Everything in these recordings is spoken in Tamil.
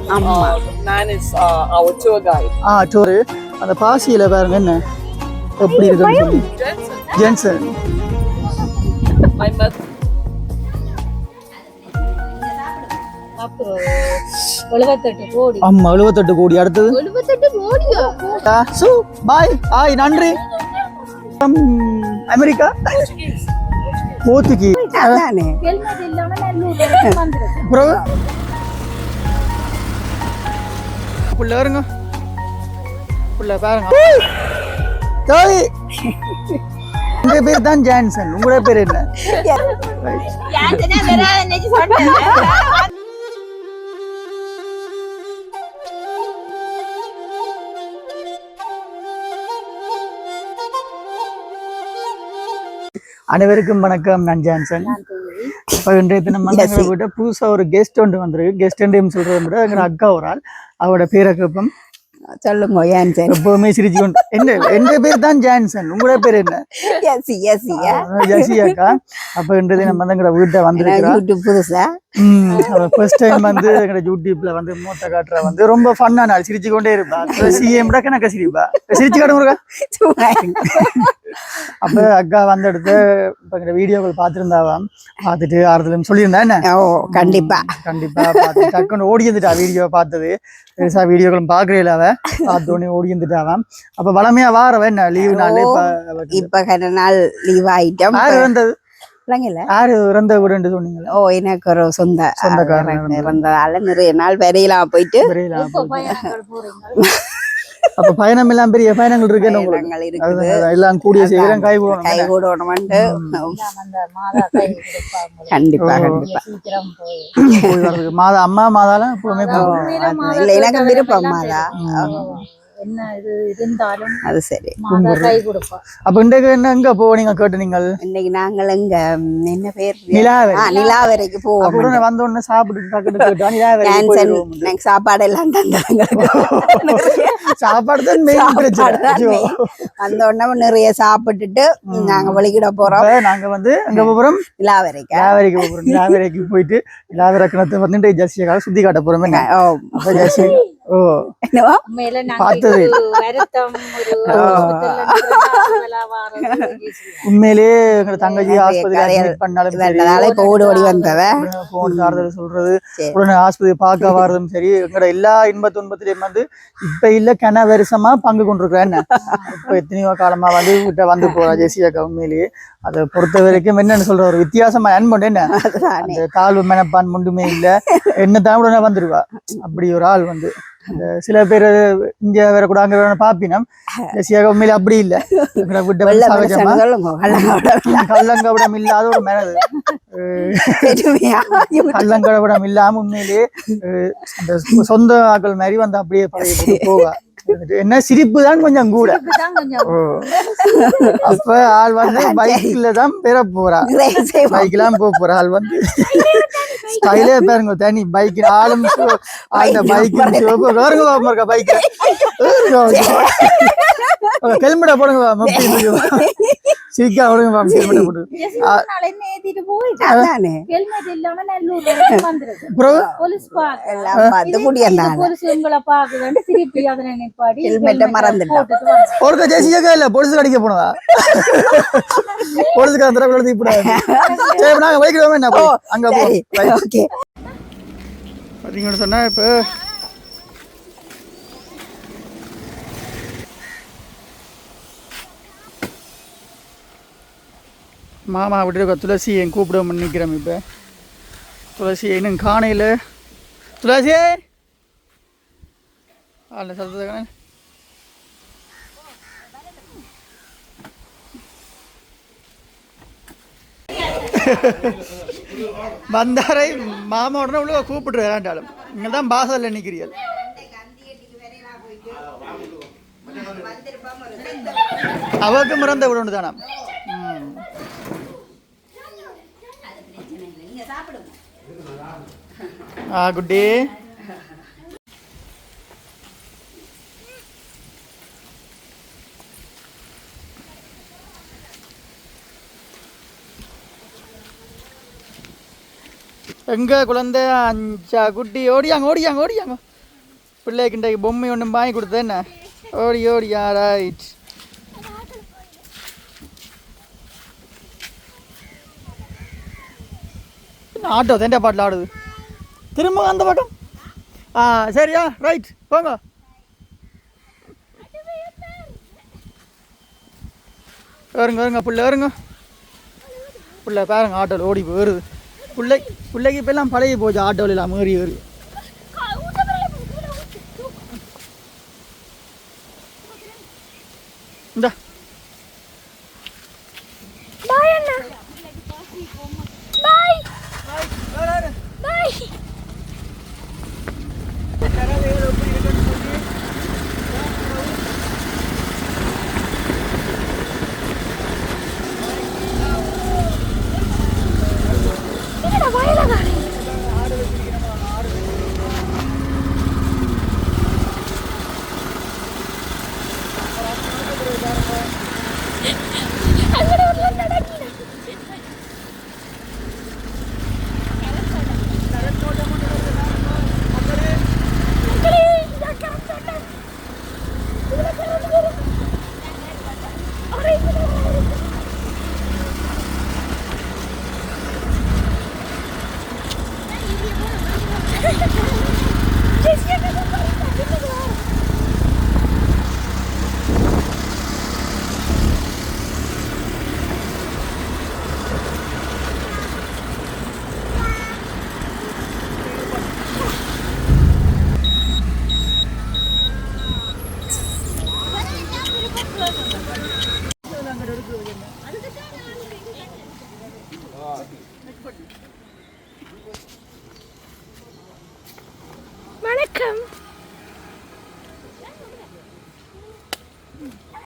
Man is our tour guide. Tour அந்த பாசியில் பாருங்க என்ன எப்படி இருக்குன்னு சொல்லி ஜென்சன் My mother. ஆமா 78 கோடி அடுத்தது 78 கோடியா சு பாய் ஆய் நன்றி அமெரிக்கா போத்துக்கு அதானே ஹெல்மெட் இல்லாம நல்லூர்ல வந்திருக்கு ப்ரோ புள்ள வருங்க புள்ள பாருங்க டேய் உங்க பேர் தான் ஜான்சன் உங்களோட பேர் என்ன யான்டனா வேற என்னைக்கு சொன்னேன் அனைவருக்கும் வணக்கம். நான் ஜான்சன். இப்போ இன்றைய தினம் மந்தங்களை விட புதுசாக ஒரு கெஸ்ட் ஒன்று வந்திருக்கு. கெஸ்ட் என்று சொல்றதை விட எங்க அக்கா ஒரு ஆள், அவரோட பேரை கேட்போம். சொல்லுங்க ஜான்சன். எப்பவுமே சிரிச்சு கொண்டு எந்த பேர் தான் ஜான்சன், உங்களோட பேர் என்ன? அக்கா. அப்ப இன்றைய தினம் மந்தங்கள வீட்டை வந்திருக்கிறோம். புதுசா ஃபர்ஸ்ட் டைம் வந்து எங்க யூடியூப்ல வந்து மூத்த காட்டுற வந்து ரொம்ப ஃபன்னா நாள் சிரிச்சு கொண்டே இருப்பா. சிஎம் கணக்க சிரிப்பா சிரிச்சு காட்டுங்க. அப்ப அக்கா வந்த இடத்த இப்ப வீடியோக்கள் பார்த்துருந்தாவாம். பார்த்துட்டு ஆறுதலும் சொல்லியிருந்தா என்ன? கண்டிப்பா கண்டிப்பா பார்த்து டக்குன்னு ஓடி இருந்துட்டா. வீடியோ பார்த்தது பெருசா வீடியோக்களும் பாக்குறீங்களா? அவ பார்த்தோன்னே ஓடி இருந்துட்டாவாம். அப்ப வளமையா வாரவ என்ன லீவு நாள் இப்ப கன நாள் லீவ் ஆயிட்டோம். யாரு இறந்தது? யாரு இறந்த வீடு சொன்னீங்களா? எனக்கு ஒரு சொந்தக்காரன் இறந்ததால நிறைய நாள் வரையலாம் போயிட்டு. அப்ப பயணம் எல்லாம் பெரிய பயணங்கள் இருக்கு. எல்லாம் கூடிய சீக்கிரம் கை கூடணும். கண்டிப்பா கண்டிப்பா மாதா அம்மா மாதாலாம் எப்பவுமே இல்ல எனக்கு விருப்பம் மாதா என்ன இது இருந்தாலும் அது சரி கை கொடுப்பா. அப்ப இன்றைக்கு என்ன எங்க போனீங்க கேட்டு நீங்கள்? இன்னைக்கு நாங்கள் எங்க என்ன பேர் நிலாவரைக்கு போவோம். வந்த உடனே சாப்பிட்டு சாப்பாடு எல்லாம் தந்தாங்க. சாப்பாடு தான் வந்த உடனே நிறைய சாப்பிட்டுட்டு நாங்க வெளிக்கிட போறோம். நாங்க வந்து எங்க போறோம்? நிலாவரைக்கு போறோம். நிலாவரைக்கு போயிட்டு நிலாவரை கிணத்தை வந்து ஜெசிகாக சுத்தி காட்ட போறோம். ஜெசி உண்மையிலேயே தங்கச்சி ஆஸ்பத்திரி ஓடி வந்தவ சொல்றது உடனே ஆஸ்பத்திரி பார்க்க வர்றதும் சரி. எங்கட எல்லா இன்ப துன்பத்திலையும் வந்து இப்ப இல்ல கன வருஷமா பங்கு கொண்டிருக்கிறேன். இப்ப எத்தனையோ காலமா வந்து வீட்டை வந்து போறா ஜெசியாக்கா. உண்மையிலேயே அதை பொறுத்த வரைக்கும் என்னன்னு சொல்ற ஒரு வித்தியாசமா அன்பு என்ன அந்த தாழ்வு மனப்பான் ஒன்றுமே இல்ல. என்ன தான் உடனே வந்துருவா. அப்படி ஒரு ஆள் வந்து சில பேர் இங்க வேற கூட அங்க வேற பாப்பினம். ஜெசியாக உண்மையில அப்படி இல்ல. கள்ளங்கவிடம் இல்லாத ஒரு மனது, கள்ளங்கவிடம் இல்லாம உண்மையிலேயே சொந்த ஆக்கள் மாதிரி வந்து அப்படியே பழைய போவா. என்ன சிரிப்பு தான் கொஞ்சம் கூட. அப்ப ஆள் வந்து பைக்ல தான் பெற போறா. பைக்லாம் போற ஆள் வந்து ஸ்டைலே பாருங்க. தனி பைக் ஆளும் அந்த பைக் வேறுங்க பைக் ஹெல்மெட்டை போடுங்க. சிரிக்கா விடுங்க. ஒரு ஜெசிகா இல்ல போலீஸ் அடிக்க போனதா? போலீஸ்காரன் நாங்க வைக்கிறோம். என்ன அங்க பாத்தீங்கன்னு சொன்னா இப்ப மாமா விட்டு துளசி என் கூப்பிட நிற்கிறோம். இப்போ துளசி இன்னும் காணையில். துளசி அல்ல சத்தத்தை வந்தாரை மாமா உடனே உள்ள கூப்பிட்டு வேண்டாலும் இங்கே தான் பாசல்ல நிற்கிறீர்கள். அவருக்கு மறந்த விட ஒன்று தானா? குட்டி எங்க குழந்தை அஞ்சா குட்டி ஓடியாங்க ஓடியாங்க ஓடியாங்க பிள்ளைக்கு இன்றைக்கு பொம்மை ஒன்றும் வாங்கி கொடுத்தேன் என்ன ஓடி ஓடியா ரைட் ஆட்டோ தேண்டா பாட்டில் ஆடுது திரும்ப அந்த பக்கம் சரியா ரைட் போங்க வருங்க பிள்ளை வருங்க பிள்ளை பாருங்க ஆட்டோவில் ஓடி வருது பிள்ளைக்கு இப்போ எல்லாம் பழகி போச்சு ஆட்டோவில் எல்லாம் ஏறி வருது இந்த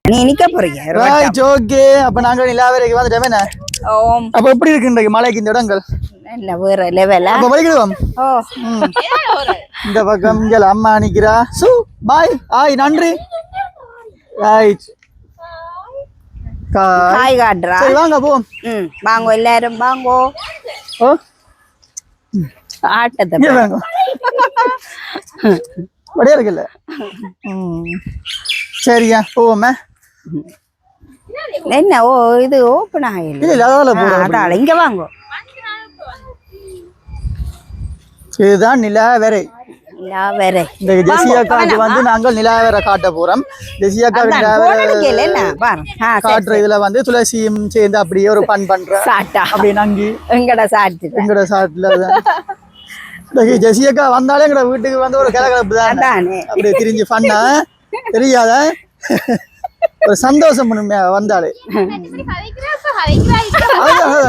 நீ நிக்க போறீங்க ரைட் ஓகே அப்ப நாங்க நிலாவரைக்கு வந்துட்டோமே என்ன ஓம் அப்ப எப்படி இருக்கு இன்றைக்கு மலைக்கு இந்த இடங்கள் என்ன வேற லெவலா அப்ப வலிக்கிடுவோம் ஓ இந்த பக்கம் இங்க அம்மா நிக்கிறா சு பாய் ஆய் நன்றி ரைட் ஹாய் காட்ரா சரி வாங்க போவோம் வாங்கோ எல்லாரும் வாங்கோ ஓ ஆட்டத்தை இங்க வாங்க வடியா இருக்குல்ல சரியா போவோமே என்ன ஓ இது ஓப்பன் ஆகல இல்ல அதால போறோம் அதால இங்க வாங்கோ இதுதான் நிலாவரை நிலாவரை இந்த ஜெசியாக்காவுக்கு வந்து நாங்கள் நிலாவரை காட்ட போறோம் ஜெசியாக்காவுக்கு நிலாவரை காட்டுற இதுல வந்து துளசியும் சேர்ந்து அப்படியே ஒரு பண்ற சாட்டா அப்படியே நங்கி எங்கட சாட்டுல ஜெசியாக்கா வந்தாலே எங்கட வீட்டுக்கு வந்து ஒரு கிளப்பு தான் அப்படியே திரிஞ்சு பண்ண தெரியாத ஒரு சந்தோஷம் பண்ணுமே வந்தாலே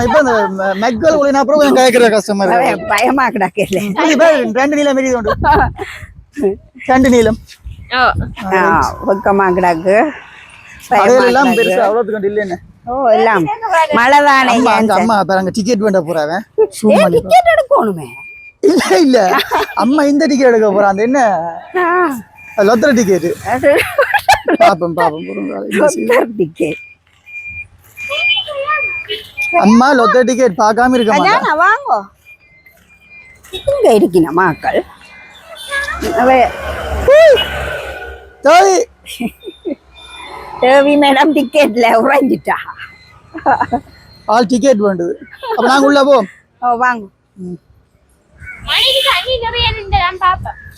இப்ப இந்த மெக்கல் ஒளினா அப்புறம் கேட்கிற கஸ்டமர் பயமா கிடக்கல ரெண்டு நீளம் மீறி உண்டு ரெண்டு நீளம் வெக்கமா கிடக்கு எல்லாம் பெருசு அவ்வளவுக்கு இல்லைன்னு ஓ எல்லாம் மழை தானே அம்மா பாருங்க டிக்கெட் வேண்ட போறாங்க டிக்கெட் எடுக்கணுமே இல்ல இல்ல அம்மா இந்த டிக்கெட் எடுக்க போறான் அந்த என்ன லொத்தர டிக்கெட் பாப்போம் டிக்கெட் அம்மா லொத்தர டிக்கெட் பார்க்காம இருக்க மாட்டாங்க வாங்கோ இங்க இருக்கணும் மக்கள் தேவி மேடம் டிக்கெட்ல உறைஞ்சிட்டா ஆல் டிக்கெட் வேண்டுது அப்ப நாங்க உள்ள போவோம் ஓ வாங்க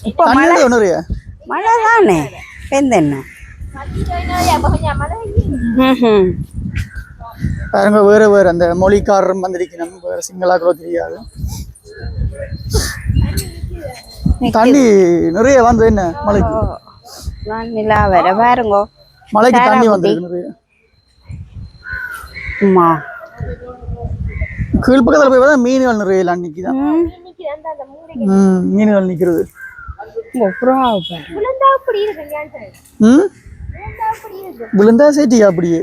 இப்ப மழை தானே என்ன பாருங்க வேற வேற அந்த மொழிக்காரர் வந்திருக்கணும் வேற சிங்களா கூட தெரியாது தண்ணி நிறைய வந்து என்ன மலைக்கு நிலா வேற பாருங்க மலைக்கு தண்ணி வந்திருக்கு நிறைய கீழ் பக்கத்துல போய் பார்த்தா மீன்கள் நிறைய அன்னைக்குதான் மீன்கள் நிக்கிறது விழுந்தா சேட்டியா அப்படியே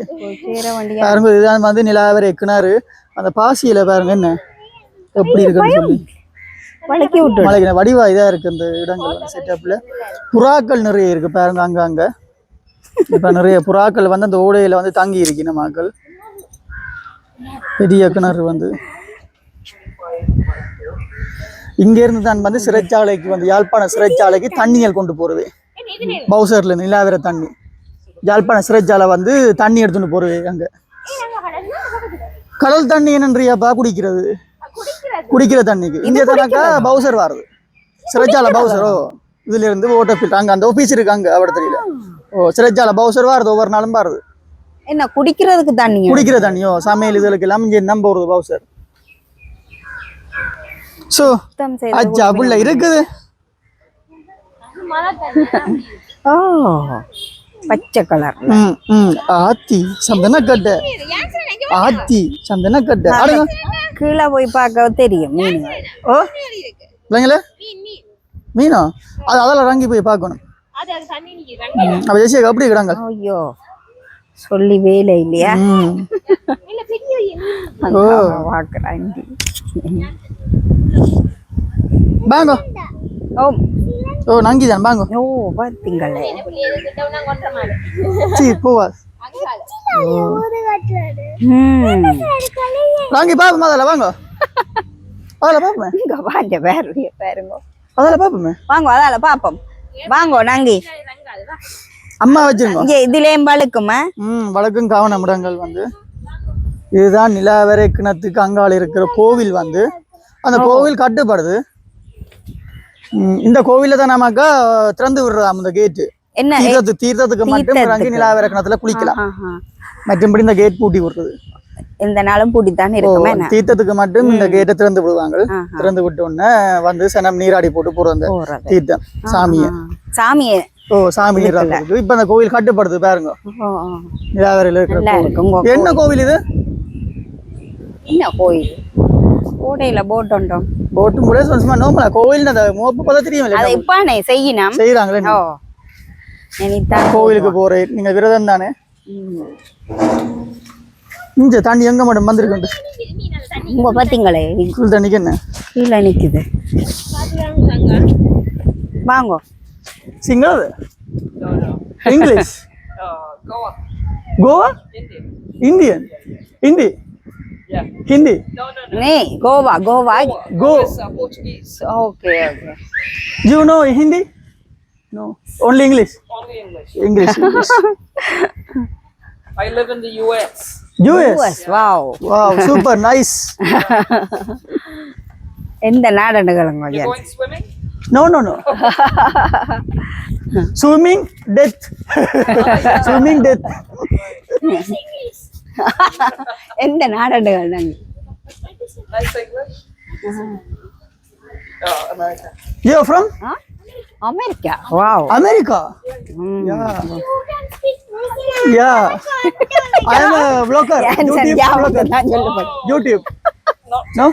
பாருங்க இதுதான் வந்து நிலாவரை எக்குனாரு அந்த பாசியில பாருங்க என்ன எப்படி இருக்குன்னு சொல்லி மலைக்கு வடிவா இதா இருக்கு இந்த இடங்கள் செட்டப்ல புறாக்கள் நிறைய இருக்கு பாருங்க அங்க இப்ப நிறைய புறாக்கள் வந்து அந்த ஓடையில வந்து தங்கி இருக்கு நம்ம மக்கள் பெரிய கிணறு வந்து இங்க இருந்து தான் வந்து சிறைச்சாலைக்கு வந்து யாழ்ப்பாண சிறைச்சாலைக்கு தண்ணிகள் கொண்டு போறது. பவுசர்ல இருந்து நிலாவர தண்ணி யாழ்ப்பாண சிறைச்சாலை வந்து தண்ணி எடுத்துட்டு போறது. அங்க கடல் தண்ணி என்னன்றியாப்பா குடிக்கிறது, குடிக்கிற தண்ணிக்கு இங்க தானாக்கா பவுசர் வருது. சிறைச்சாலை பவுசரோ இதுல இருந்து ஓட்ட போயிட்டு அங்க அந்த ஆபீஸ் இருக்காங்க அவட தெரியல. ஓ சிறைச்சாலை பவுசர் வருது, ஒவ்வொரு நாளும் வருது. என்ன குடிக்கிறதுக்கு தண்ணி? குடிக்கிற தண்ணியோ சமையல் இதுகளுக்கு எல்லாம் இங்க நம்ப வருது பவுசர். சோ அச்சா புள்ள இருக்குது. ஓ பச்சை கலர். ஆத்தி சந்தனக்கட்டை, ஆத்தி சந்தனக்கட்டை. கீழே போய் பார்க்க தெரியும் மீன். ஓ இல்லைங்களே மீனா அது அதெல்லாம் ரங்கி போய் பார்க்கணும். அப்ப ஜெசியா அப்படி இருக்கிறாங்க. ஐயோ சொல்லி வேலை இல்லையா? ஓ பார்க்குறாங்க. வாங்க. ஓ ஓ நங்கிதான் வாங்க. ஓ பார்த்தீங்களே. சீ போவா வாங்கி பாப்போம். அதில் வாங்க, அதில் பாப்போமே. இங்க வாங்க வேறு பாருங்க. அதில் பாப்போமே வாங்க அதால பாப்போம். வாங்கோ நங்கி அம்மா வச்சிருங்க. இங்க இதுலயும் வழுக்குமா? வழக்கும் காவனமிடங்கள் வந்து இதுதான் நிலாவரை கிணத்துக்கு அங்கால இருக்கிற கோவில் வந்து அந்த கோவில் கட்டுப்படுது. இந்த கோவில தான் நமக்கா திறந்து விடுறதாம் இந்த கேட்டு. என்ன தீர்த்தத்துக்கு மட்டும் இறங்கி நிலாவரை கிணத்துல குளிக்கலாம். மற்றபடி இந்த கேட் பூட்டி விடுறது இந்த நாளும் பூட்டித்தான் இருக்கும். தீர்த்தத்துக்கு மட்டும் இந்த கேட்டை திறந்து விடுவாங்க. திறந்து விட்ட உடனே வந்து சனம் நீராடி போட்டு போறது தீர்த்தம் சாமிய சாமிய. ஓ சாமி நீராடுறதுக்கு இப்ப அந்த கோவில் கட்டுப்படுது பாருங்க. நிலாவரையில இருக்கிற என்ன கோவில் இது? என்ன கோயில்? கோடையில போட்டோம். போட்டும் கூட சும்மா நோம்பல கோவில் மோப்ப பத தெரியும். அதை இப்ப செய்யணும் செய்யறாங்களே. கோவிலுக்கு போறேன் நீங்க விரதம் தானே. இங்க தண்ணி எங்க மட்டும் வந்திருக்கு. உங்க பாத்தீங்களே தண்ணிக்கு என்ன கீழே நிக்குது. வாங்க. Sinhala English Goa Indian Hindi Hindi. Nee, Goa. Go. Portuguese. Okay, okay. Do you know Hindi? No. Only English. Only English. English. I live in the US. US. Wow. Wow, super nice. எந்த நாடகங்களுங்க? You're going swimming? No. Swimming death. Swimming death. எந்த நாடகங்கள் நாங்க? Nice English. America. You're from? America. Wow. America. Yeah. I am a vlogger. YouTube. No?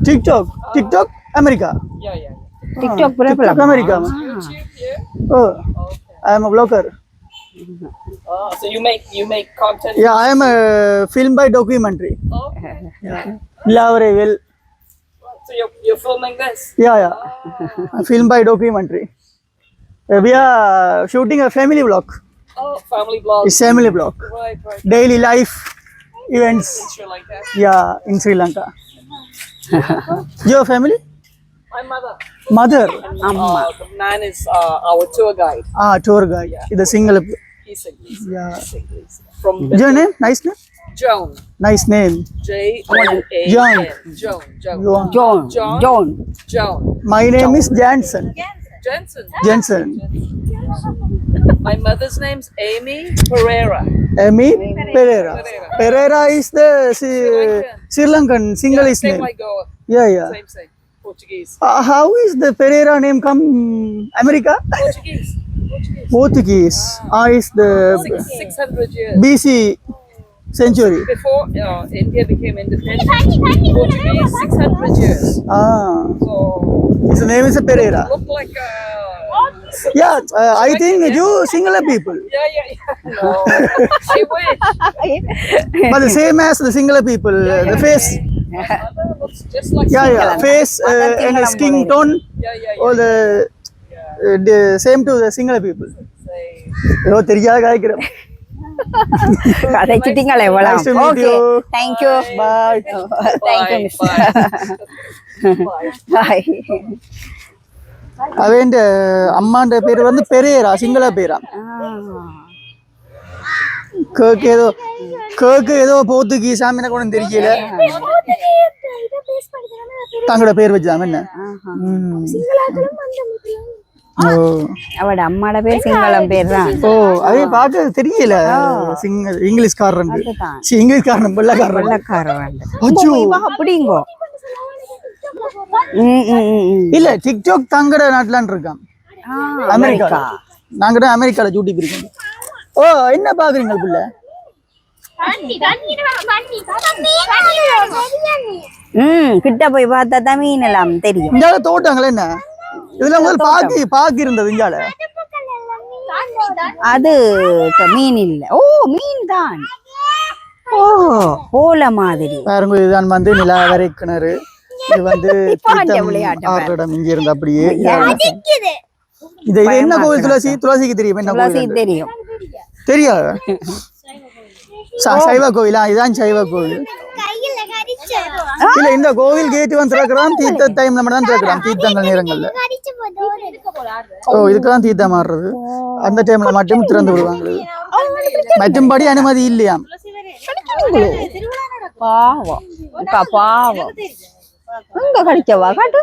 TikTok. America. Yeah. TikTok America. YouTube, yeah. Oh, I am a vlogger. So you make content. Yeah, I am a film by documentary. Okay. Yeah. Lavare well. So you're filming this? Yeah. Film by documentary. We are shooting a family vlog. Oh, family vlog. It's family vlog. Right. Daily life events. In Sri Lanka. Yeah, in Sri Lanka. Your family? My mother. Mother. The man is our tour guide. Tour guide. Yeah. The single. He's English. Yeah. He's English. From Your name? Nice name. Joan. Nice name. J-O-A-N. Joan. My name is Jansen. Jensen. My mother's name's Amy Pereira. Amy Pereira. Pereira is the Sri Lankan Sinhalese name. Like Goa. Yeah. Same. Portuguese. How is the Pereira name come America? Portuguese. Is the 600 years. BC century. Before India became independent, Portuguese 600 years. So his name is Pereira. look like Yeah, I think you Sinhala people. Yeah. No, I wish. But the same as the Sinhala people, the face. My mother looks just like Yeah. Face and skin tone. Yeah. All the same to the Sinhala people. Say, தெரியாத காய்க்கிறேன். கதைச்சிட்டீங்களே எவ்வளவு. Nice to meet okay you. Thank you. Bye. Thank you miss. Bye. அவன் அம்மாண்ட பேரு வந்து பெரியரா, சிங்கள பேரா. கேக்கு ஏதோ போர்த்துகீஸ் எனக்கு ஒன்றும் தெரியல. தங்களோட பேர் வச்சுதான் என்ன. அவட அம்மாட பேர் சிங்களம் பேர் தான். ஓ அதே பார்க்க தெரியல. இங்கிலீஷ்காரன் இங்கிலீஷ்காரன் வெள்ளக்காரன் அப்படிங்கோ. இல்ல டிக்டாக் தங்கட நாட்டுலான் இருக்கான். அமெரிக்கா. நாங்க தான் அமெரிக்கால டியூட்டி இருக்கோம். ஓ என்ன பாக்குறீங்க புள்ள? கிட்ட போய் பார்த்தா தான் மீன் எல்லாம் தெரியும். இங்கால தோட்டாங்களே என்ன இதெல்லாம் முதல் பாக்கி இருந்தது இங்கால. அது மீன் இல்ல. ஓ மீன் தான். ஓ போல மாதிரி பாருங்க. இதுதான் வந்து நிலாவரை கிணறு. இது வந்து ஆற்றிடம் இங்க இருந்து அப்படியே. இது என்ன கோவில்? துளசிக்கு தெரியும். என்ன கோவில் தெரியும்? தெரியாது. சைவ கோவிலா? இதுதான் சைவ கோவில். இல்ல இந்த கோவில் கேட்டு வந்து திறக்கிறான் தீர்த்த டைம்ல மட்டும் தான் திறக்கிறான். தீர்த்தங்கள் நேரங்கள்ல. ஓ இதுக்குதான் தீர்த்தம் மாறுறது. அந்த டைம்ல மட்டும் திறந்து விடுவாங்க. மற்றும்படி அனுமதி இல்லையாம். பாவம் பாவம். எங்க கடிக்கவா காட்டு.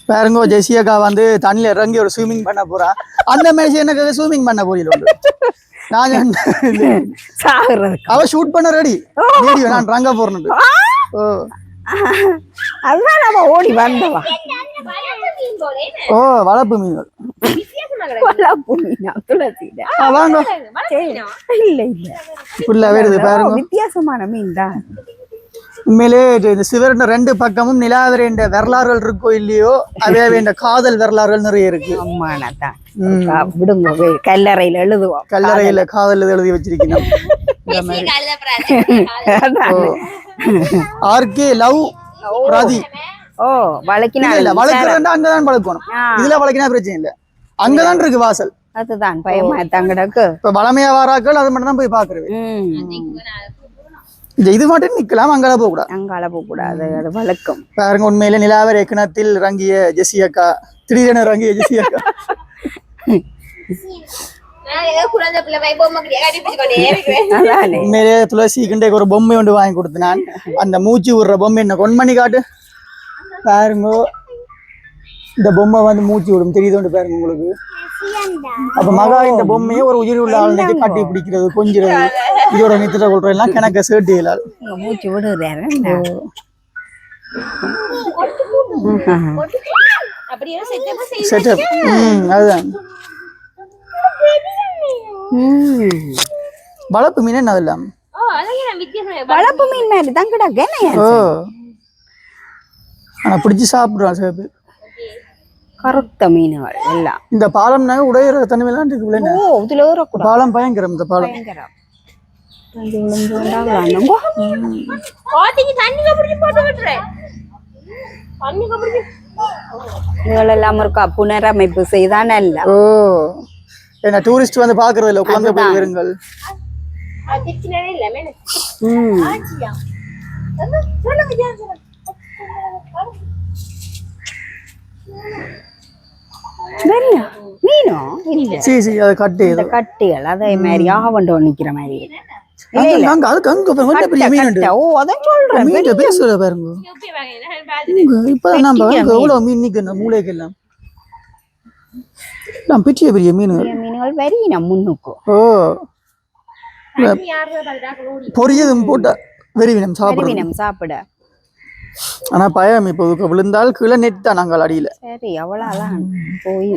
பாருங்க ஜெசியக்கா வந்து தண்ணியில இறங்கி ஒரு ஸ்விமிங் பண்ண போறா. அந்த மாதிரி எனக்கு ஸ்விமிங் பண்ண போறீங்க. நான் அவ ஷூட் பண்ண ரெடி வீடியோ. நான் ரங்க போறேன். ஓ அதுதான் நம்ம ஓடி வந்தவா. ஓ வளர்ப்பு மீன்கள். வளர்ப்பு மீனா? துளசியில வாங்க. இல்ல இல்ல புள்ள வருது பாருங்க. வித்தியாசமான மீன் தான் உண்மையிலே. இந்த சிவரண்ட ரெண்டு பக்கமும் நிலாவரை வரலாறுகள் இருக்கோ இல்லையோ அதே இந்த காதல் வரலாறுகள் நிறைய இருக்கு. அம்மானதான் விடுங்க. கல்லறையில எழுதுவோம். கல்லறையில காதல் எழுதி வச்சிருக்கீங்க. RK love Rathi. ஓ வளக்கினா வளர்க்குறா அங்கதான் வளர்க்கணும். இதுல வளர்க்கினா பிரச்சனை இல்ல. அங்கதான் இருக்கு வாசல். அதுதான் பயமா தங்கடக்கு. இப்ப வளமையா வாராக்கள் அது மட்டும் தான் போய் பாக்குறது. இது மட்டும் நிக்கலாம். அங்கால போக கூடாது. அங்கால போக கூடாது. அது வழக்கம். பாருங்க உண்மையில நிலாவரை கிணத்தில் இறங்கிய ஜெசியக்கா. திடீரென இறங்கிய ஜெசியக்கா. உண்மையிலே துளசி கிண்டேக்கு ஒரு பொம்மை ஒன்று வாங்கி கொடுத்தேன். அந்த மூச்சு விடுற பொம்மை என்ன கொண்மணி காட்டு. பாருங்க இந்த பொம்மை வந்து மூச்சு விடும். தெரியுது பாருங்க உங்களுக்கு. அப்ப மகா இந்த பொம்மையை ஒரு உயிர் உள்ள ஆளுநருக்கு கட்டி பிடிக்கிறது, கொஞ்சிறது, இதோட நித்திர கொள்றது எல்லாம் கணக்க சேர்த்து மூச்சு விடுறாரு. செட்டப். அதுதான் வளர்ப்பு மீன். என்ன அதெல்லாம் வளர்ப்பு மீன் மாதிரி தான் கிடக்கு. ஓ ஆனா பிடிச்சி சாப்பிடுறான் சில பேர். கருத்த மீன்கள் எல்லாம். இந்த பாலம்னா உடையிற தனிமையெல்லாம் இருக்கு. ஓ இதுல ஏறக்கூடாது. பாலம் பயங்கரம். இந்த பாலம் இதெல்லாம் இருக்கா புனரமைப்பு செய்தான் அல்ல. ஓ என்ன டூரிஸ்ட் வந்து பாக்குறது இல்ல. குழந்தை போய் வருங்கள். மீனோ இல்ல. சீ அது கட்டி. இந்த கட்டிகள் அதே மாதிரி ஆவண்டோ நிக்கிற மாதிரி. அதுக்கு அங்க பாருங்க பெரிய மீன் உண்டு. ஓ அதான் சொல்றேன். மீன் பேசுற பாருங்க. இப்பதான் நம்ம எவ்வளவு மீன் நிக்கணும் மூளைக்கெல்லாம். நான் பெரிய பெரிய மீன். மீன்கள் வரி நம்ம முன்னுக்கு. ஓ பொரியதும் போட்ட வெறிவினம் சாப்பிட. ஆனா பயம் இப்போ விழுந்தால் கீழே நெட் தான் நாங்கள் அடியில. சரி அவ்வளவுதான் போய்.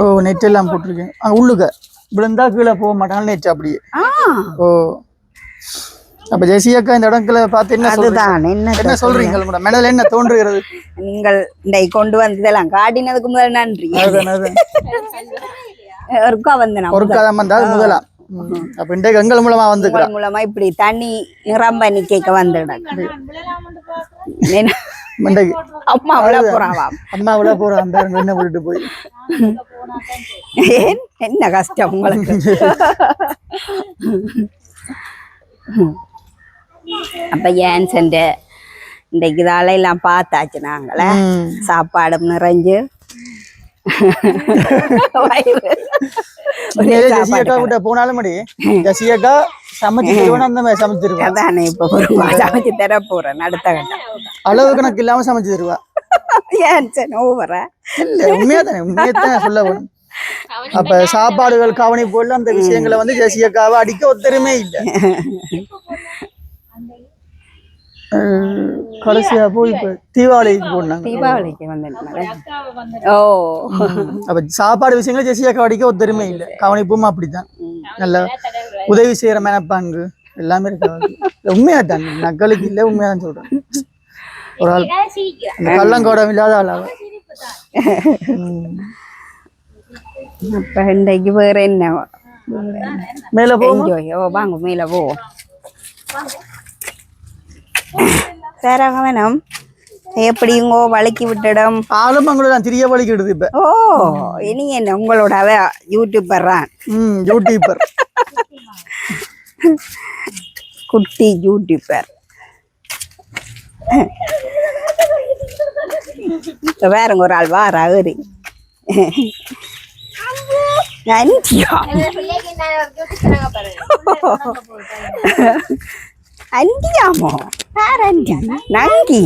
ஓ நெட் எல்லாம் போட்டிருக்கேன். உள்ளுக்க விழுந்தா கீழே போக மாட்டாங்க நெட் அப்படியே. ஓ அப்ப ஜெசியக்கா இந்த இடங்களை பார்த்து என்ன என்ன சொல்றீங்க? உங்களோட மெடல் என்ன தோன்றுகிறது? நீங்கள் இந்த கொண்டு வந்ததெல்லாம் காட்டினதுக்கு முதல் நன்றி. ஒருக்கா வந்தா முதலாம். அப்ப இன்றைக்கு எங்கள் மூலமா மூலமா இப்படி தண்ணி நிரம்ப நிக்க வந்துடுறேன். மண்டைக்கு அம்மா அவ்வளோ போறாவாம். அம்மா விட போறான் பாருங்க என்ன விட்டுட்டு போய். ஏன் என்ன கஷ்டம் உங்களுக்கு? அப்ப ஏன் சென்ற இன்றைக்கு இதால எல்லாம் பார்த்தாச்சு நாங்களே. சாப்பாடும் நிறைஞ்சு ஜெசியக்கா கிட்ட போனாலும் மடி ஜெசியக்கா சமைச்சு தருவேன் அந்த மாதிரி சமைச்சு தருவா. அதானே இப்ப சமைச்சு தர போறேன் அடுத்த கட்டம். அளவு கணக்கு இல்லாம சமைச்சு தருவா. ஏன் சரி ஓவர இல்ல உண்மையாதானே சொல்ல வேணும். அப்ப சாப்பாடுகள் கவனி போல அந்த விஷயங்களை வந்து ஜெசியக்காவை அடிக்க ஒத்தருமே இல்லை. கடைசியா போய் இப்ப தீபாவளிக்கு போனாங்க. தீபாவளிக்கு வந்து ஓ அப்ப சாப்பாடு விஷயங்களை ஜெசியக்கா அடிக்க ஒத்தருமே இல்லை. கவனிப்பும் அப்படித்தான். நல்ல உதவி செய்யற மனப்பாங்கு எல்லாமே இருக்கு. உண்மையாட்டான் நக்களுக்கு இல்லை உண்மையாதான் சொல்றேன். ஒரு ஆள் கள்ளங்கோடம் இல்லாத ஆளாக. அப்ப இன்றைக்கு வேற என்ன மேல போவோம். ஓ வாங்க மேல போ. வேறாக வேணும் எப்படிங்கோ வலிக்கி விட்டுடும். ஆளுமங்களெல்லாம் திரிய வலிக்கிடுது இப்ப. ஓ இனி என்ன உங்களோட யூடியூபர் தான். யூடியூபர் குட்டி யூடியூபர். வேறங்க ஒரு ஆள் வாரா ஏறி அண்டியாமோ வேற அண்டி நங்கி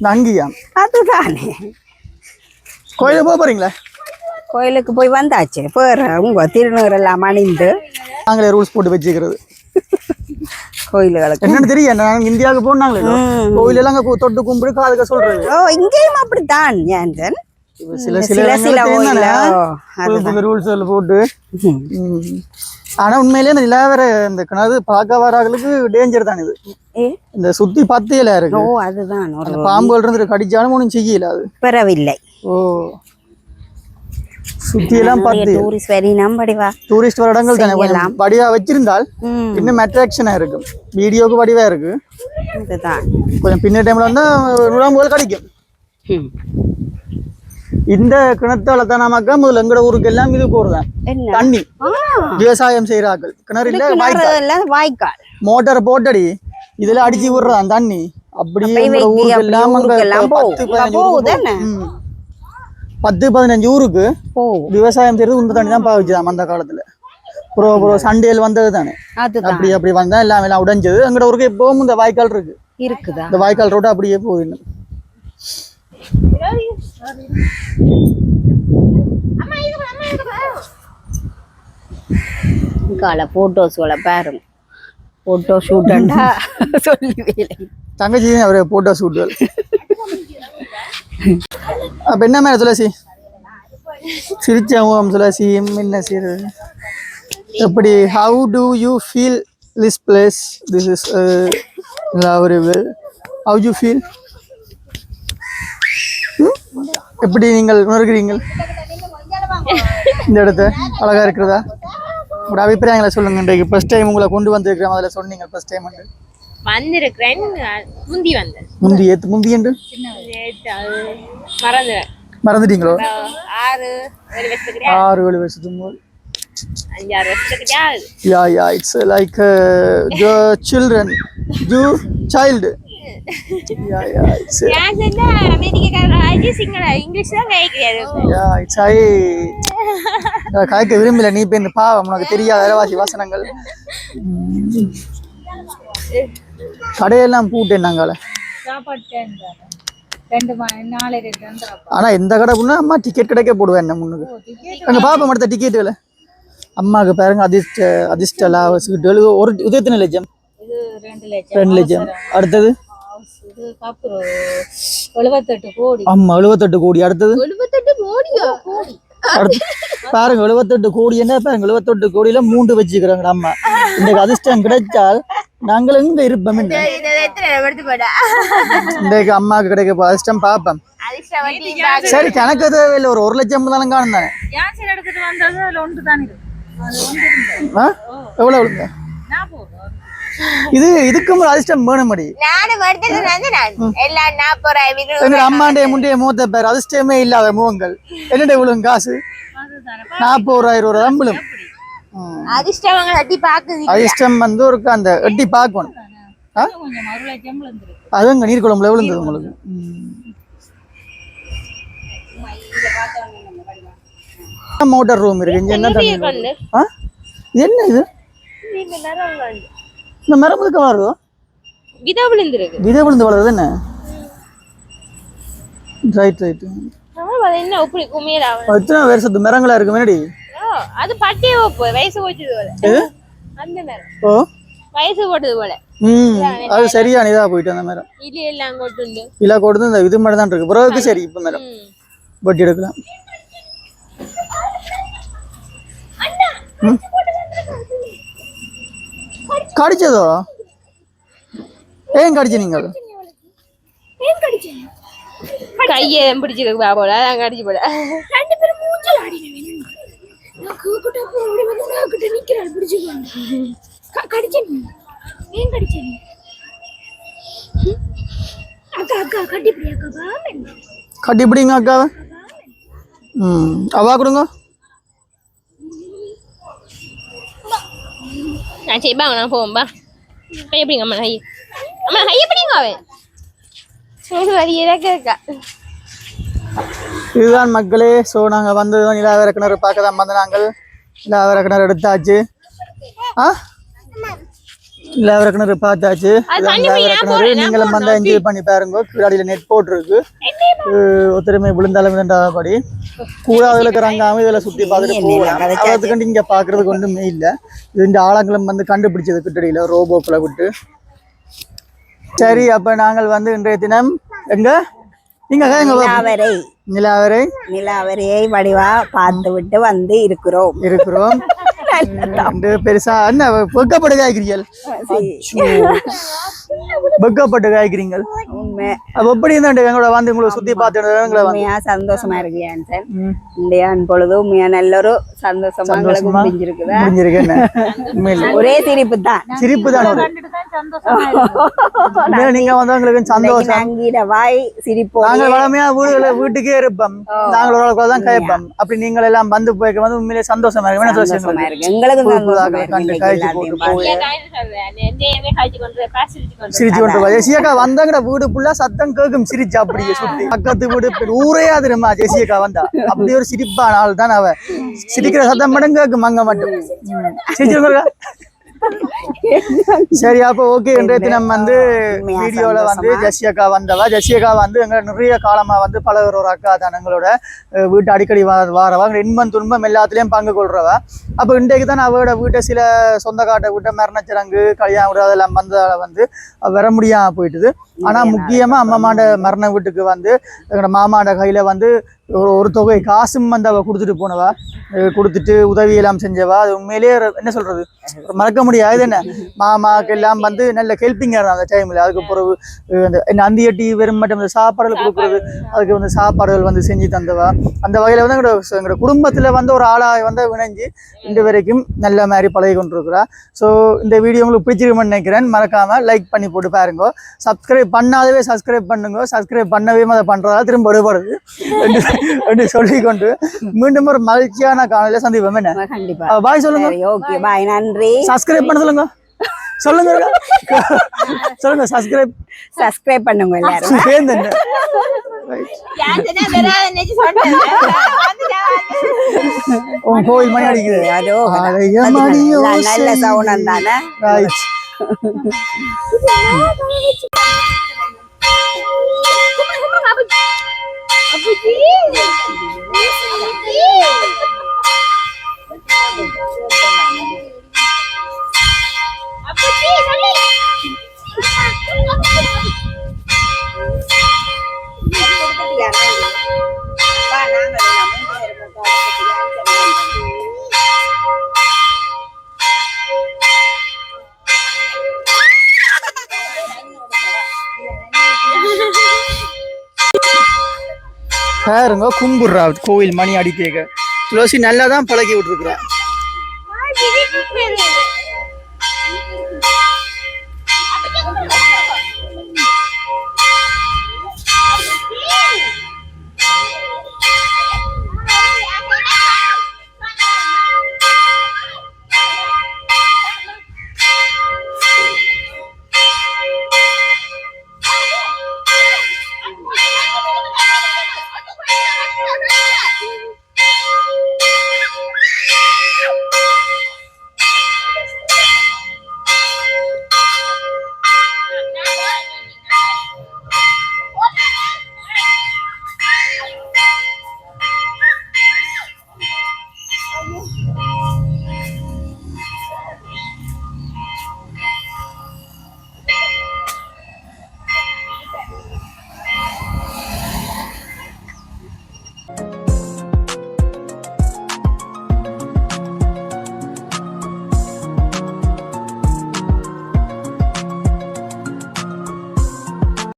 நங்கியா அதுதானே. கோயிலுக்கு போறீங்களா? கோயிலுக்கு போய் வந்தாச்சு. பேர் உங்க திருநூறு எல்லாம் அணிந்து நாங்களே ரூல்ஸ் போட்டு வச்சுக்கிறது கோயிலுகளுக்கு என்னன்னு தெரியும். நாங்க இந்தியாவுக்கு போனாங்களே கோயில் எல்லாம் தொட்டு கும்பிடு காதுக்க சொல்றது. ஓ இங்கேயும் அப்படித்தான். ஏன் சில சில சில ரூல்ஸ் போட்டு. ஆனா உண்மையிலேயே இந்த நிலாவர இந்த கிணறு பார்க்க வராங்களுக்கு டேஞ்சர் தான். இது இந்த சுத்தி பத்தியில இருக்கு. ஓ அதுதான் அந்த பாம்புகள் இருந்து கடிச்சாலும் ஒன்றும் செய்யல. அது பெறவில்லை. ஓ சுத்தி எல்லாம் பத்தி டூரிஸ்ட் வரி நம்படிவா டூரிஸ்ட் வர இடங்கள் தானே வடிவா வச்சிருந்தால் இன்னும் அட்ராக்ஷனா இருக்கும். வீடியோக்கு வடிவா இருக்கு. அதுதான் கொஞ்சம் பின்ன டைம்ல வந்தா நுழம்புகள் கிடைக்கும். இந்த கிணத்தால தான் நமக்கு முதல்ல எங்கட ஊருக்கு எல்லாம் இது போறதான் தண்ணி விவசாயம் செய்யறார்கள். கிணறு இல்ல வாய்க்கால் மோட்டார் போட்டடி இதுல அடிச்சு விடுறதான் தண்ணி. அப்படியே ஊருக்கு எல்லாம் 10-15 ஊருக்கு விவசாயம் செய்யறது இந்த தண்ணி தான் பாவிச்சுதான் அந்த காலத்துல. அப்புறம் சண்டையில் வந்தது தானே. அப்படி வந்தா எல்லாம் உடைஞ்சது. எங்கட ஊருக்கு எப்பவும் இந்த வாய்க்கால் இருக்குதா. இந்த வாய்க்கால் ரோடு அப்படியே போயிடணும். கால போட்டோஸ்களை பாருங்க. போட்டோ ஷூட் சொல்லி தங்கச்சி அவரு போட்டோ ஷூட்டுகள். அப்ப என்ன மேல துளசி சிரிச்சாவும் துளசி என்ன செய்யறது எப்படி? How to you feel this place? This is lovable. How you feel? எப்படி நீங்கள் உணர்கிறீர்கள் இந்த இடத்த? அழகா இருக்கிறதா? உங்களோட அபிப்பிராயங்களை சொல்லுங்க. இன்றைக்கு ஃபர்ஸ்ட் டைம் உங்களை கொண்டு வந்திருக்கிறேன். அதில் சொன்னீங்க ஃபர்ஸ்ட் டைம் வந்திருக்கிறேன். முந்தி என்று மறந்துட்டீங்களோ? 6-7 வருஷத்துக்கு முதல். Yeah, it's like your children, you child. Yeah, it's காய்க்க விரும்பல. நீ போய் பாவம் உனக்கு தெரியாத அரைவாசி வாசனங்கள். கடையெல்லாம் பூட்டேன் நாங்கள. ஆனா எந்த கடை போனா அம்மா டிக்கெட் கிடைக்க போடுவேன். என்ன முன்னுக்கு அங்க பாப்போம் அடுத்த டிக்கெட்டுகளை. அம்மாவுக்கு பாருங்க அதிர்ஷ்ட லாபம் ஒரு எத்தனை லட்சம்? 2 லட்சம். அடுத்தது 78 கோடி. ஆமா 78 கோடி. அடுத்தது பாருங்க 78 கோடி. என்ன பாருங்க 78 கோடியில 3 வச்சுக்கிறாங்க. அம்மா இன்னைக்கு அதிர்ஷ்டம் கிடைச்சால் நாங்கள் எங்க இருப்போம்? இன்றைக்கு அம்மாவுக்கு கிடைக்க அதிர்ஷ்டம் பாப்போம். சரி கணக்கு தேவையில்லை. ஒரு 1 லட்சம் தானே காணும் தானே. எவ்வளவு விழுங்க? இதுக்கும் ஒரு அதிர்ஷ்டம் வேணுமடி. நானும் எடுத்துட்டு வந்து நான் எல்லாம் 40 ரூபாய் எங்க அம்மாண்டே முண்டைய மூத்த பேர் அதிர்ஷ்டமே இல்லாத முகங்கள் என்னடா இவ்வளவு காசு 40 ரூபாய் தான் விழும். அதிர்ஷ்டம் எட்டி பாக்குது. அதிர்ஷ்டம் வந்து ஒரு அந்த எட்டி பார்க்கணும். அதுங்க நீர் குழம்புல விழுந்தது உங்களுக்கு. மோட்டார் ரூம் இருக்கு. இங்க என்ன தண்ணி? என்ன இது? இந்த மரம் எதுக்கு வளருதோ? விதை விழுந்துருக்கு. விதை விழுந்து வளருது என்ன? ரைட். என்ன இப்படி குமியலா? எத்தனை வருஷத்து மரங்களா இருக்கு முன்னாடி? அது பட்டியே வயசு போச்சது போல. அந்த மரம். ஓ வயசு போட்டது போல. அது சரியான இதா போயிட்டு அந்த மரம். இல்ல எல்லாம் கொட்டுண்டு. இல்ல கொட்டுது இந்த இது மட்டும் தான் இருக்கு. பிறகு சரி இப்ப மரம். பட்டி எடுக்கலாம். கடிச்சதோ? ஏன் கடிச்ச நீங்க? கையை பிடிச்சிருக்கு பாபோல அதான் கடிச்சு போல. ரெண்டு பேரும் மூஞ்சில ஆடினவே. நான் கூப்பிட்ட போய் வந்து நான் கிட்ட நிக்கறேன் பிடிச்சிட்டு. கடிச்சேன். ஏன் கடிச்சேன்? அக்கா கட்டிப்பிடி அக்கா பாமே. கட்டிப்பிடிங்க அக்காவை. அவா கொடுங்க. சரி பாங்க நான் போவோம்பா. கையை பிடிங்க அம்மா கையை. அம்மா கையை பிடிங்க அவன். இதுதான் மக்களே. ஸோ நாங்கள் வந்ததும் நிலாவர கிணறு பார்க்க தான் வந்து நாங்கள் நிலாவர கிணறு எடுத்தாச்சு. நிலாவர கிணறு பார்த்தாச்சு. நிலாவர கிணறு நீங்களும் வந்து என்ஜாய் பண்ணி பாருங்க. கீழாடியில் நெட் போட்டுருக்கு. ஒருத்தருமே விழுந்தாலும் விழுந்தாபடி கூட அதில் இருக்கிறாங்க. இதில் சுற்றி பார்த்துட்டு போகலாம். அதுக்காண்டி இங்கே பார்க்கறதுக்கு ஒன்றுமே இல்லை. இது இந்த ஆழங்களும் வந்து கண்டுபிடிச்சது கிட்டடியில் ரோபோக்களை விட்டு. சரி அப்ப நாங்கள் வந்து இன்றைய தினம் எங்க நீங்க நிலாவரையை வடிவா பார்த்து விட்டு வந்து இருக்கிறோம். பெருசா என்ன வெக்கப்பட்டு காய்க்கிறீர்கள்? வெக்கப்பட்டு காய்க்கிறீங்கள். எப்படி எங்களோட வந்து உங்களை சுத்தி பார்த்து சந்தோஷமா இருக்கு. இந்தியா பொழுது உண்மையா நல்ல ஒரு சந்தோஷமா ஒரே சிரிப்பு தான். நீங்க வந்து உங்களுக்கு சந்தோஷம். வாய் சிரிப்போம். நாங்கள் வளமையா வீட்டுக்கே இருப்போம். நாங்கள் தான் கேட்போம். அப்படி நீங்கள் எல்லாம் வந்து போய்க்க வந்து உண்மையிலே சந்தோஷமா இருக்கு. எங்களுக்கு சிரிச்சு கொண்டு ஜெசியக்கா வந்தாங்கட வீடு ஃபுல்லா சத்தம் கேட்கும். சிரிச்சு அப்படியே சுத்தி பக்கத்து வீடு ஊரே அதுமா ஜெசியக்கா வந்தா அப்படி ஒரு சிரிப்பான ஆள் தான் அவ. சிரிக்கிற சத்தம் மட்டும் கேட்கும் அங்க மட்டும். சிரிச்சு சரி அப்போ ஓகே. இன்றைய தினம் வந்து வீடியோல வந்து ஜெசியக்கா வந்தவா. ஜெசியக்கா வந்து எங்க நிறைய காலமா வந்து பழகுற ஒரு அக்கா தான். எங்களோட வீட்டு அடிக்கடி வாரவா. இன்பம் துன்பம் எல்லாத்துலயும் பங்கு கொள்றவா. அப்போ இன்றைக்கு தான் அவரோட வீட்டை சில சொந்த காட்டை விட்ட மரணச்சடங்கு கல்யாணம் அதெல்லாம் வந்ததால வந்து வர முடியாம போயிட்டுது. ஆனா முக்கியமா அம்மாமாண்ட மரண வீட்டுக்கு வந்து எங்களோட மாமாண்ட கையில வந்து ஒரு தொகை காசும் வந்து அவ கொடுத்துட்டு போனவா. கொடுத்துட்டு உதவியெல்லாம் செஞ்சவா. அது உண்மையிலேயே என்ன சொல்றது மறக்க முடியாது. என்ன மாமாக்கு எல்லாம் வந்து நல்ல ஹெல்ப்பிங்கா இருந்தா அந்த டைம்ல. அதுக்கு பிறகு அந்த அந்தியட்டி வெறும் மட்டும் இந்த சாப்பாடுகள் கொடுக்குறது அதுக்கு வந்து சாப்பாடுகள் வந்து செஞ்சு தந்தவா. அந்த வகையில வந்து எங்களோட குடும்பத்துல வந்து ஒரு ஆளாக வந்து இணைஞ்சு இன்று வரைக்கும் நல்ல மாதிரி பழகி கொண்டிருக்கிறா. ஸோ இந்த வீடியோ உங்களுக்கு பிடிச்சிருக்குன்னு நினைக்கிறேன். மறக்காம லைக் பண்ணி போட்டு பாருங்க. சப்ஸ்கிரைப் பண்ணாதவே சப்ஸ்கிரைப் பண்ணுங்க. சப்ஸ்கிரைப் பண்ணவே அதை பண்றதா திரும்ப விடுபடுது என்று சொல்லிக்கொண்டு மீண்டும் ஒரு மகிழ்ச்சியான காலையில சந்திப்போம். என்ன பாய் சொல்லுங்க. Okay bye. நன்றி. சப்ஸ்கிரைப் பண்ண சொல்லுங்க. சொல்லுங்க சப்ஸ்கிரைப் பண்ணுங்க எல்லாரும் சேர்ந்து. கோயில் மணி அடிக்குது. நல்ல சவுண்ட் தானே. பாருங்க கும்பிடுறா கோவில் மணி அடி கேட்க. துளசி நல்லா தான் பழகி விட்டுருக்குறா.